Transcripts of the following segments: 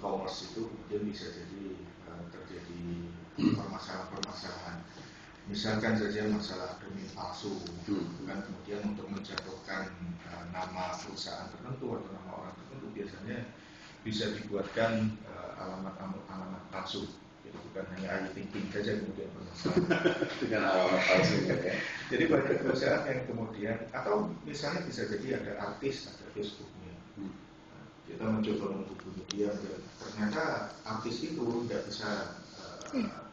e-commerce itu kemudian bisa jadi terjadi permasalahan-permasalahan. Misalkan saja masalah domain palsu, kan kemudian untuk menjatuhkan nama perusahaan tertentu atau nama orang tertentu biasanya bisa dibuatkan alamat palsu. Itu bukan hanya thinking saja kemudian bermasalah dengan alamat palsu ya. Jadi banyak perusahaan yang kemudian atau misalnya bisa jadi ada artis, ada Facebooknya. Kita mencoba menghubungi dia dan ternyata artis itu tidak bisa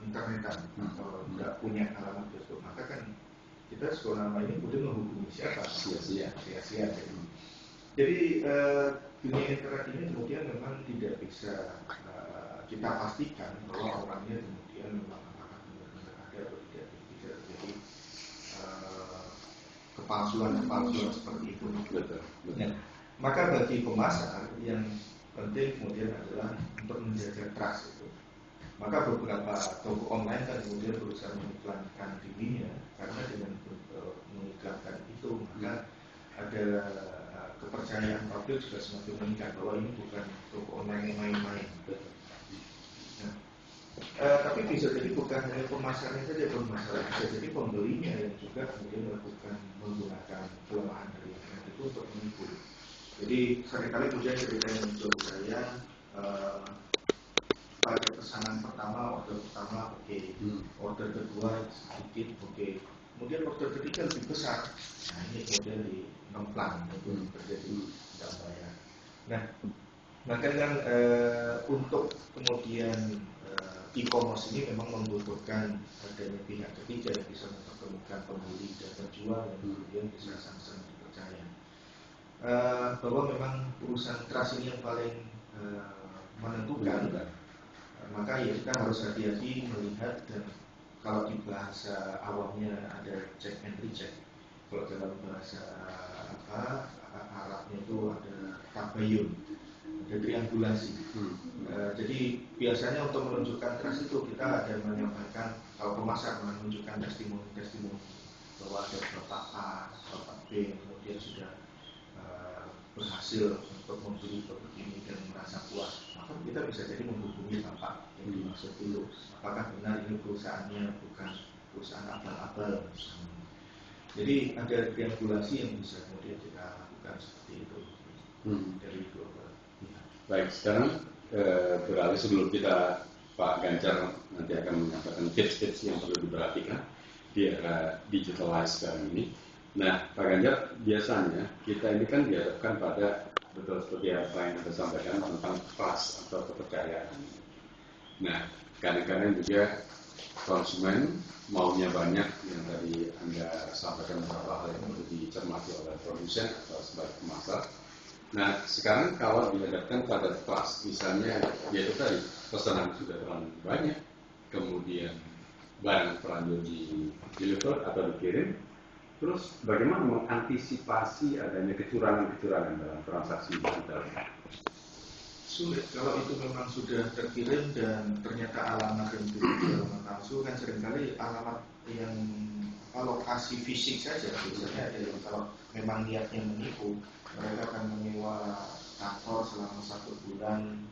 internetan atau tidak punya alamat Facebook, maka kan kita selama ini kemudian menghubungi siapa? Sia-sia. Jadi dunia internet ini kemudian memang tidak bisa kita pastikan bahwa orangnya kemudian memang apakah benar-benar ada atau tidak. Bisa terjadi kepalsuan seperti itu. Betul. Ya. Maka bagi pemasar yang penting kemudian adalah untuk menjaga trust itu. Maka beberapa toko online kan kemudian berusaha mengiklankan dirinya, karena dengan mengiklankan itu maka ada kepercayaan publik juga semakin meningkat bahwa ini bukan toko online yang main-main. Nah, tapi bisa jadi bukan hanya pemasarnya saja bermasalah, bisa jadi pembelinya yang juga kemudian menggunakan kelemahan dari internet itu untuk menipu. Jadi seringkali kemudian cerita yang muncul saya pada pesanan pertama, order pertama oke. Order kedua sedikit oke. Kemudian order ketiga lebih besar. Nah ini kemudian di nemplang itu terjadi tidak bayar. Nah maka kan untuk kemudian e-commerce ini memang membutuhkan adanya pihak ketiga yang bisa mempertemukan pembeli dan penjual yang kemudian bisa sama-sama dipercaya. Bahwa memang urusan trust ini yang paling menentukan. Maka ya kita harus hati-hati melihat, dan kalau di bahasa awamnya ada check and recheck. Kalau dalam bahasa Arabnya itu ada tabayun, ada triangulasi. Jadi biasanya untuk menunjukkan trust itu kita ada menyampaikan, kalau pemasar menunjukkan testimoni bahwa ada bapak A, bapak B kemudian sudah berhasil untuk membeli produk ini dan merasa puas, maka kita bisa jadi menghubungi bapak yang dimaksud itu. Apakah benar ini perusahaannya bukan perusahaan abal-abal misalnya. Jadi ada triangulasi yang bisa kemudian kita lakukan seperti itu dari dua pihak. Baik, sekarang beralih sebelum kita Pak Ganjar nanti akan menyampaikan tips-tips yang perlu diperhatikan di era digitalized sekarang ini. Nah, Pak Ganjar, biasanya kita ini kan dihadapkan pada betul seperti apa yang Anda sampaikan tentang trust atau kepercayaan. Nah, kadang-kadang juga konsumen maunya banyak yang tadi Anda sampaikan beberapa hal yang perlu dicermati oleh produsen atau sebagai pemasar. Nah, sekarang kalau dihadapkan pada trust, misalnya yaitu tadi pesanan sudah terlalu banyak, kemudian barang terlanjur di deliver atau dikirim. Terus bagaimana mengantisipasi adanya kecurangan-kecurangan dalam transaksi digital? Sulit kalau itu memang sudah terkirim dan ternyata alamat yang diberikan alamat palsu, kan seringkali alamat yang lokasi fisik saja. Biasanya ada yang kalau memang niatnya menipu, mereka akan menyewa kantor selama 1 bulan,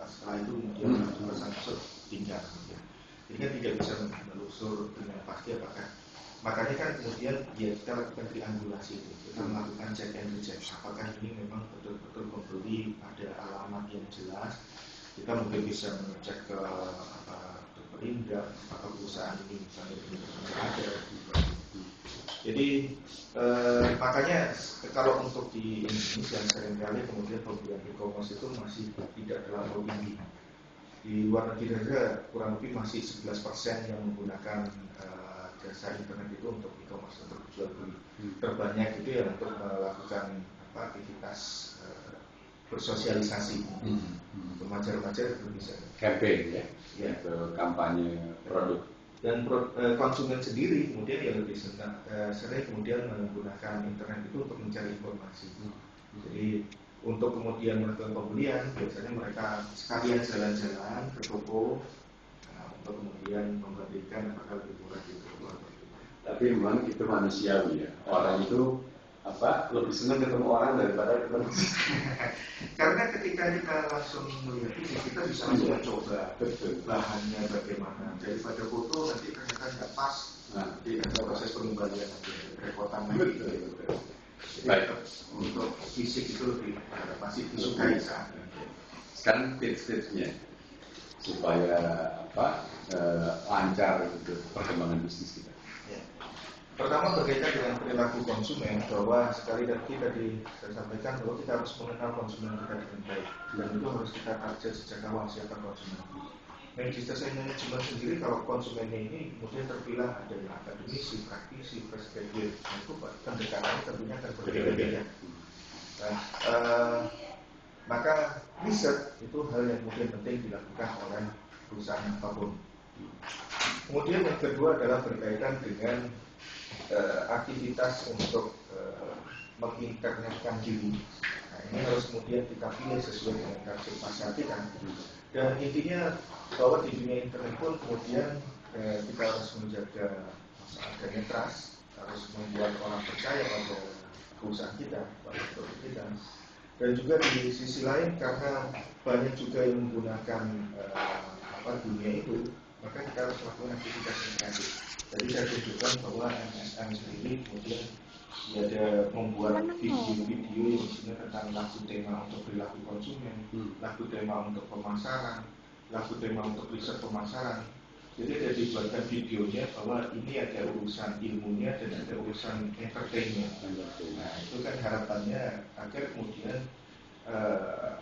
setelah itu kemudian bersangkutan tinggal. Jadi kan tidak bisa menelusur dengan pasti apakah. Makanya kan kemudian ya kita lakukan triangulasi itu, kita melakukan check and recheck. Apakah ini memang betul-betul pembeli ada alamat yang jelas? Kita mungkin bisa mengecek ke Perindak atau perusahaan ini misalnya benar-benar ada. Jadi makanya kalau untuk di Indonesia seringkali kemudian pembelian e-commerce itu masih tidak terlalu tinggi. Di luar negeri saja kurang lebih masih 11% yang menggunakan jasa internet itu untuk e-commerce, untuk jual beli. Terbanyak itu yang untuk melakukan aktivitas bersosialisasi, remaja-remaja itu bisa campaign ya, kampanye produk. Dan konsumen sendiri kemudian yang lebih sering kemudian menggunakan internet itu untuk mencari informasi. Jadi untuk kemudian melakukan pembelian biasanya mereka sekalian jalan-jalan ke toko untuk kemudian membandingkan apakah lebih murah di toko. Tapi memang itu manusiawi ya. Orang itu lebih senang ketemu orang daripada ketemu. Karena ketika kita langsung melihat ini, kita bisa langsung mencoba bahannya bagaimana. Daripada foto nanti ternyata nggak pas, nanti ada proses pengembalian nanti repotan lagi. Baik, untuk fisik itu lebih pasti disukai saat ini. Sekarang tips-tipsnya supaya lancar untuk perkembangan bisnis kita. Ya. Pertama berkaitan dengan perilaku konsumen, bahwa sekali lagi tadi saya sampaikan bahwa kita harus mengenal konsumen kita dengan baik, dan itu harus kita kaji sejak awal siapa konsumen. Manajemen manajemen sendiri kalau konsumennya ini kemudian terpilah ada yang akademisi, praktisi, fresh graduate, itu pendekatannya tentunya akan berbeda-beda. Nah, maka riset itu hal yang kemudian penting dilakukan oleh perusahaan apapun. Kemudian yang kedua adalah berkaitan dengan aktivitas untuk menginternetkan diri. Nah, ini harus kemudian kita pilih sesuai dengan target pasar kita. Dan intinya bahwa di dunia internet pun kemudian kita harus menjaga adanya trust, harus membuat orang percaya pada perusahaan kita, pada produk kita. Dan juga di sisi lain karena banyak juga yang menggunakan dunia itu, maka kita harus melakukan aktivitas yang kreatif. Jadi saya tunjukkan bahwa MSM sendiri kemudian dia ada membuat video-video misalnya tentang lagu tema untuk perilaku konsumen, lagu tema untuk pemasaran, lagu tema untuk riset pemasaran. Jadi ada dibuatkan videonya bahwa ini ada urusan ilmunya dan ada urusan entertainment. Nah itu kan harapannya agar kemudian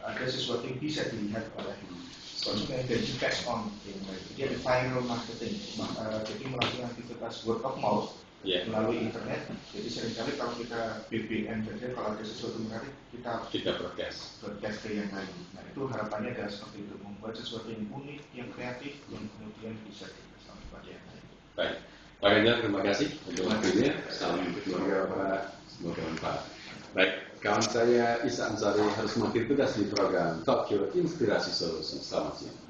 ada sesuatu yang bisa dilihat oleh konsumen dan di catch on. Jadi ada viral marketing. Jadi melakukan aktivitas word of mouth melalui internet. Jadi seringkali kalau kita BBM saja, kalau ada sesuatu menarik kita broadcast ke yang lain. Nah itu harapannya adalah seperti itu, membuat sesuatu yang unik, yang kreatif, yang kemudian bisa disampaikan kepada yang lain. Baik, Pak Ganjar, terima kasih untuk waktunya. Salam untuk keluarga Pak, semoga bermanfaat. Baik, kawan saya Isa Ansari harus mengakhiri tugas di program Tokyo Inspirasi Solusi. Selamat siang.